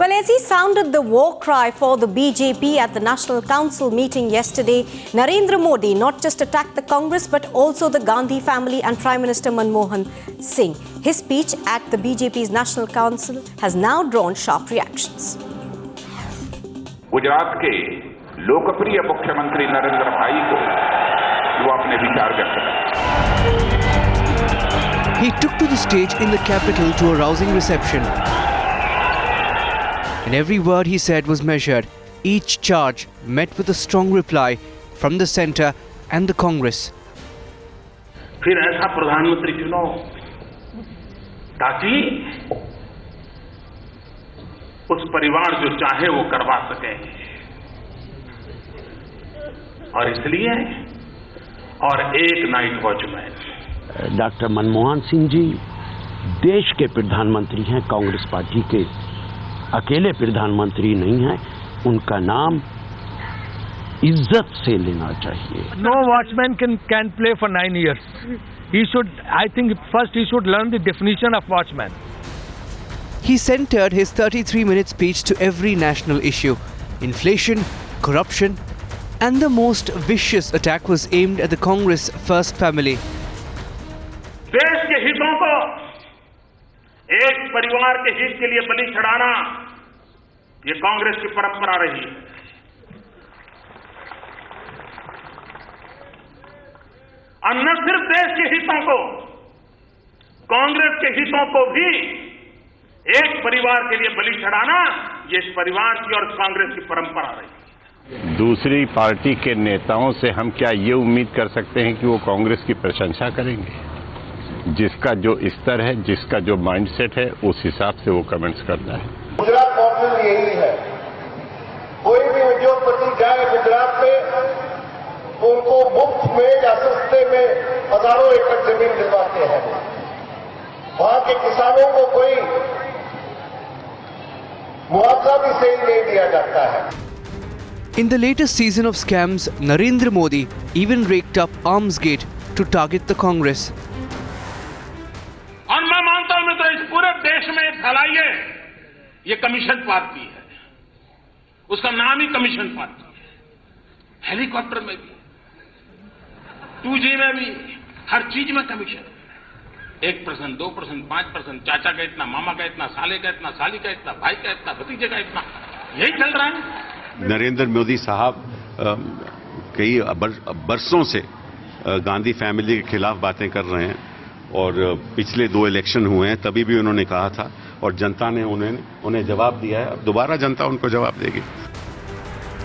Well, as he sounded the war cry for the BJP at the National Council meeting yesterday, Narendra Modi not just attacked the Congress but also the Gandhi family and Prime Minister Manmohan Singh. His speech at the BJP's National Council has now drawn sharp reactions. Gujarat के लोकप्रिय मुख्यमंत्री नरेंद्र भाई को वो अपने विचार व्यक्त करें. He took to the stage in the capital to a rousing reception. And every word he said was measured. Each charge met with a strong reply from the centre and the Congress. फिर ऐसा प्रधानमंत्री चुनो ताकि उस परिवार जो चाहे वो करवा सके. और इसलिए और एक night watchman doctor Manmohan Singh ji देश के प्रधानमंत्री हैं, कांग्रेस पार्टी के अकेले प्रधानमंत्री नहीं हैं. उनका नाम इज्जत से लेना चाहिए. No watchman can play for 9 years. He should, I think, first he should learn the definition of watchman. He centred his 33-minute speech to every national issue: inflation, corruption, and the most vicious attack was aimed at the Congress first family. देश के हितों को एक परिवार के हित के लिए बलि चढ़ाना ये कांग्रेस की परंपरा रही है. और न सिर्फ देश के हितों को, कांग्रेस के हितों को भी एक परिवार के लिए बलि चढ़ाना ये इस परिवार की और कांग्रेस की परंपरा रही है. दूसरी पार्टी के नेताओं से हम क्या ये उम्मीद कर सकते हैं कि वो कांग्रेस की प्रशंसा करेंगे? जिसका जो स्तर है, जिसका जो माइंडसेट है, उस हिसाब से वो कमेंट्स करता है. गुजरात मॉडल यही है. कोई भी उद्योगपति जाए गुजरात में तो उनको मुफ्त में या सस्ते में हजारों एकड़ जमीन दिलवाते हैं. वहां के किसानों को कोई मुआवजा भी सही नहीं दिया जाता है. In the latest season of scams, Narendra Modi even raked up Armsgate to target the Congress. और मैं मानता हूं मित्रों, इस पूरे देश में फैलाइए ये कमीशन पार्टी है. उसका नाम ही कमीशन पार्टी है. हेलीकॉप्टर में भी, 2G में भी, हर चीज में कमीशन. 1%, 2%, 5%, चाचा का इतना, मामा का इतना, साले का इतना, साली का इतना, भाई का इतना, भतीजे का इतना, यही चल रहा है. नरेंद्र मोदी साहब कई बरसों से गांधी फैमिली के खिलाफ बातें कर रहे हैं और पिछले 2 इलेक्शन हुए हैं, तभी भी उन्होंने कहा था और जनता ने उन्हें जवाब दिया है. अब दोबारा जनता उनको जवाब देगी.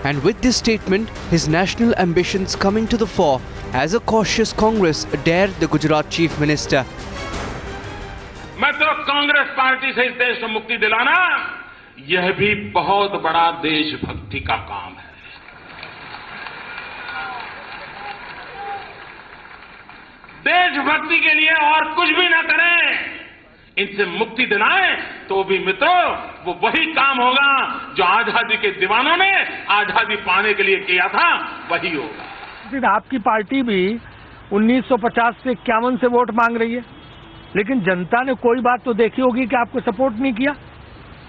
And with this statement, his national ambitions coming to the fore as a cautious Congress dare the Gujarat Chief Minister. मैं तो कांग्रेस पार्टी से इस देश को मुक्ति दिलाना यह भी बहुत बड़ा देशभक्ति का काम है. देशभक्ति के लिए और कुछ भी ना करें, इनसे मुक्ति दिलाएं तो भी मित्रों वो वही काम होगा जो आजादी के दीवानों ने आजादी पाने के लिए किया था, वही होगा. आपकी पार्टी भी 1950 से 51 से वोट मांग रही है, लेकिन जनता ने कोई बात तो देखी होगी कि आपको सपोर्ट नहीं किया,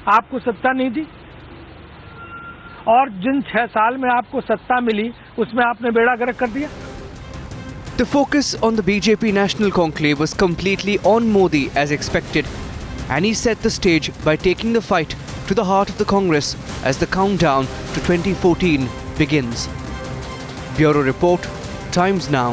आपको सत्ता नहीं दी. और जिन 6 साल में आपको सत्ता मिली उसमें आपने बेड़ा गर्क कर दिया. The focus on the BJP National Conclave was completely on Modi as expected, and he set the stage by taking the fight to the heart of the Congress as the countdown to 2014 begins. Bureau Report, Times Now.